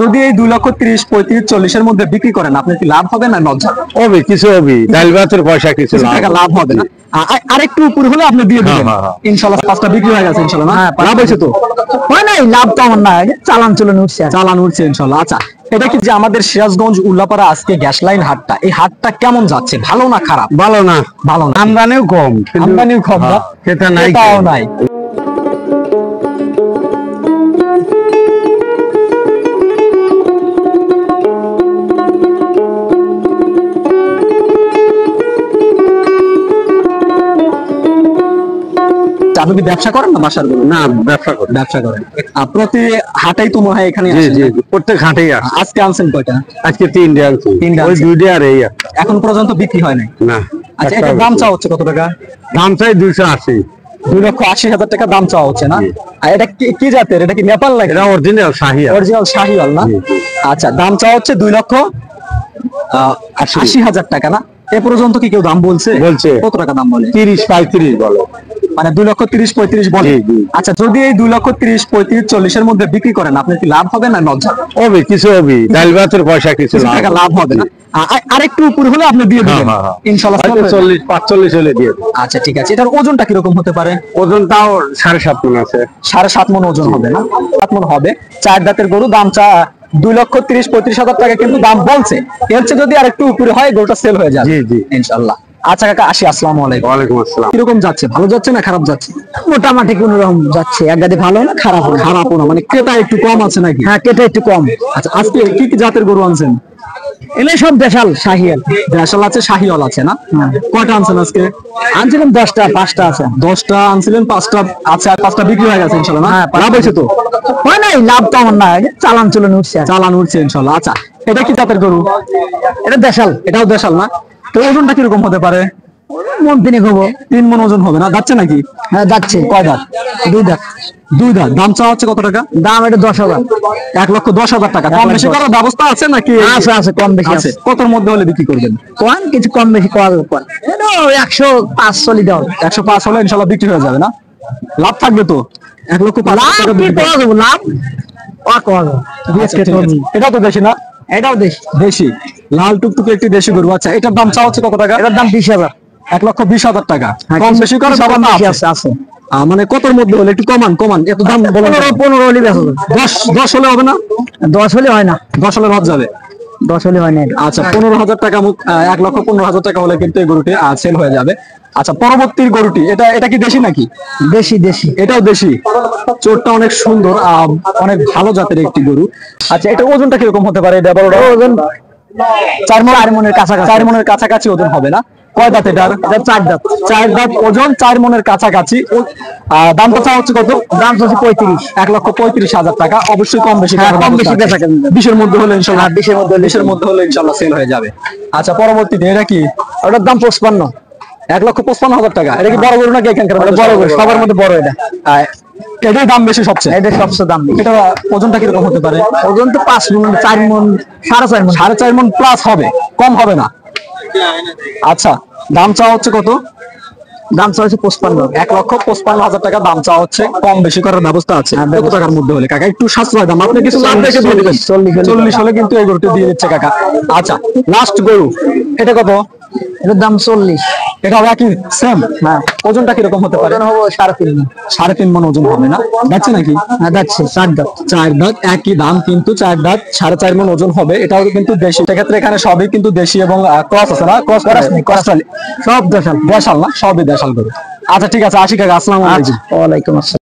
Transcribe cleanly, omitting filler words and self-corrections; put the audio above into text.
যদি এই 2,30,35,40 মধ্যে বিক্রি করেন আপনি কি লাভ হবে না লস হবে? হবে, কিছু হবে, ডাল ভাতের পয়সা কিছু টাকা লাভ হবে না। আরেকটু উপর হলে আপনি দিয়ে দিবেন ইনশাআল্লাহ। পাঁচটা বিক্রি হয়ে গেছে ইনশাআল্লাহ, না লাভ হয়েছে তো? হয় নাই, লাভ তো আমার না, চালান চলে উঠছে, চালান উঠছে ইনশাআল্লাহ। আচ্ছা, এটা কি যে আমাদের সিরাজগঞ্জ উল্লাপাড়া আজকে গ্যাস লাইন হাটটা, এই হাটটা কেমন যাচ্ছে, ভালো না খারাপ? ভালো না, ভালো না, আমদানিও কম, আমদানিও কম না, সেটা নাই, তাও নাই। আপনি কি ব্যবসা করেন না বাসার গরু? না, ব্যবসা করি। ব্যবসা করেন। প্রতি হাটেই তো মনে হয় এখানে জি আসেন জি, নাকি? প্রত্যেক হাটেই আসে। আজকে আনছেন কয়টা? আজকে 3টে আনছি, তিনটে ওই আনছি। 2টে আর এই এখন পর্যন্ত বিক্রি হয় নাই? না। আচ্ছা, এটার দাম চাওয়া হচ্ছে কত টাকা? দাম চাই 280। 2,80,000 টাকা দাম চাওয়া হচ্ছে না? আর এটা কি জাতের? এটা কি নেপাল নাকি? এটা অরিজিনাল শাহী। অরিজিনাল শাহিওয়াল না? আচ্ছা, দাম চাওয়া হচ্ছে 2,80,000 টাকা না? এ পর্যন্ত কি কেউ দাম বলছে? কত টাকা দাম বলে? 30-35 বলে, মানে 2,30,35 বলে। আচ্ছা, যদি এই 2,30,35,40 মধ্যে বিক্রি করেন আপনি কি লাভ হবে না লস হবে? হবে, কিছু হবে, ডাল ভাতের পয়সা কিছু টাকা লাভ হবে না। আরেকটু উপর হলে আপনি দিয়ে দিবেন ইনশাআল্লাহ। 40-45 হলে দিয়ে দেব। আচ্ছা, ঠিক আছে। এটার ওজনটা কিরকম হতে পারে? ওজন তাও 7.5 মণ আছে। 7.5 মণ ওজন হবে না? 7 মণ হবে। 4 দাঁতের গরু, দাম 2,30,35,000 টাকা কিন্তু দাম বলছে। এর চেয়ে যদি আরেকটু উপরে হয় গরুটা সেল হয়ে যাবে জি জি ইনশাআল্লাহ। আচ্ছা কাকা, আসি। আসসালামু আলাইকুম। ওয়ালাইকুম আসসালাম। কিরকম যাচ্ছে, ভালো যাচ্ছে না খারাপ যাচ্ছে? মোটামুটি কোন রকম যাচ্ছে, একগাদি ভালো না খারাপ না। খারাপও না, মানে ক্রেতা একটু কম আছে নাকি? হ্যাঁ, কেটে একটু কম। আচ্ছা, আজকে কি কি জাতের গরু আনছেন? এলে সব দেশাল শাহিয়াল। দেশাল আছে, শাহিওয়াল আছে না? কয়টা আনছেন আজকে? আনছিলাম 10টা, 5টা আছে। 10টা আনছিলেন, 5টা আছে, আর 5টা বিক্রি হয়ে গেছে ইনশাআল্লাহ, না? লাভ হয়েছে তো? হয় নাই, লাভ তো আমার না, চালান চলে উঠছে, চালান উঠছে ইনশাআল্লাহ। আচ্ছা, এটা কি জাতের গরু? এটা দেশাল। এটাও দেশাল না? তো ওজনটা কিরকম হতে পারে? মন তিনি হবো। 3 মণ ওজন হবে না? যাচ্ছে নাকি? হ্যাঁ, যাচ্ছে। কয় দাঁত? 2 দাঁত। 2 দাঁত। দাম চাওয়া হচ্ছে কত টাকা? দাম এটা 10,000। 1,10,000 টাকা। কম বেশি করার ব্যবস্থা আছে নাকি? আছে আছে, কম বেশি আছে। আছে। কতর মধ্যে হলে বিক্রি করবেন? কোন কিছু কম বেশি করা যাবে, কোন 105 চলি দাও। 105 হলে ইনশাআল্লাহ বিক্রি হয়ে যাবে না? লাভ থাকবে তো? 1,05,000 লাভ টাকা কি বিক্রি করা যাবে, লাভ করা যাবে। আচ্ছা, ঠিক আছে। এটাও তো দেশি না? এটাও দেশ। দেশি লাল টুকটুকে একটি দেশি গরু। আচ্ছা, এটার দাম চাওয়া হচ্ছে কত টাকা? এটার দাম 20,000। 1,20,000 টাকা। হ্যাঁ, কম বেশি করার কিছু কম ব্যবস্থা বেশি আছে? আছে। মানে কতর মধ্যে হলে একটু কমান এত দাম বলেন? 15 হলে বেচা যাবে। 10 হলে হবে না? 10 হলে হয় না। 10 হলে লস যাবে। 10 হলে হয় না। আচ্ছা, 15,000 টাকা, 1,15,000 টাকা হলে কিন্তু এই গরুটি সেল হয়ে যাবে। আচ্ছা, পরবর্তী গরুটি, এটা কি দেশি নাকি? দেশি দেশি। এটাও দেশি। চোরটা অনেক সুন্দর, অনেক ভালো জাতের একটি গরু। আচ্ছা, এটা ওজনটা কিরকম হতে পারে? এটা বড় ওজন 4 মণের কাছাকাছি। 4 মণের কাছাকাছি ওজন হবে না? কয় দাঁত এটার? 4 দাঁত। 4 দাঁত, ওজন 4 মণের কাছাকাছি। দামটা চাওয়া হচ্ছে কত? দাম হচ্ছে 35। 1,35,000 টাকা। অবশ্যই কম বেশি করার কম বেশি ব্যবস্থা আছে। বেচা কেনা যাবে। 20-এর মধ্যে হলে ইনশাআল্লাহ, 20-এর মধ্যে হলে। ইনশাআল্লাহ সেল হয়ে যাবে। আচ্ছা, পরবর্তীতে এটা কি? ওটার দাম 55। 1,55,000 টাকা। এটা কি বড় গরু নাকি এখানকার? বড় গরু, সবার মধ্যে বড় এটা। এটার দাম বেশি সবচেয়ে? এটা সবচেয়ে দাম বেশি। এটা ওজনটা কিরকম হতে পারে? ওজন তো 5 মণ, 4 মণ, 4.5 মণ। 4.5 মণ প্লাস হবে, কম হবে না। আচ্ছা, দাম চাওয়া হচ্ছে কত? দাম চাইছে 55। 1,55,000 টাকা দাম চাওয়া হচ্ছে। কম বেশি করার ব্যবস্থা আছে? কত টাকার মধ্যে হলে কাকা? একটু সাশ্রয় দাম, আপনি কিছু লাভ রেখে দিয়ে দিবেন। 40 হলে কিন্তু এই গরুটি দিয়ে দিচ্ছে কাকা। আচ্ছা, লাস্ট গরু, এটা কত? এটার দাম 40। এটা হবে কি সেম? হ্যাঁ। ওজনটা কিরকম হতে পারে? ওজন হবে 3.5 মণ। 3.5 মণ ওজন হবে না? যাচ্ছে নাকি? হ্যাঁ, যাচ্ছে। 4 দাঁত। 4 দাঁত, একই দাম কিন্তু 4 দাঁত, 4.5 মণ ওজন হবে। এটাও কিন্তু দেশি। সেক্ষেত্রে এখানে সবই কিন্তু দেশি এবং ক্রস আছে না? ক্রস নেই, সব দেশাল। দেশাল না? সবই দেশাল গরু। আচ্ছা, ঠিক আছে, আসি কাকা। আসসালামু আলাইকুম। ওয়ালাইকুম আসসালাম।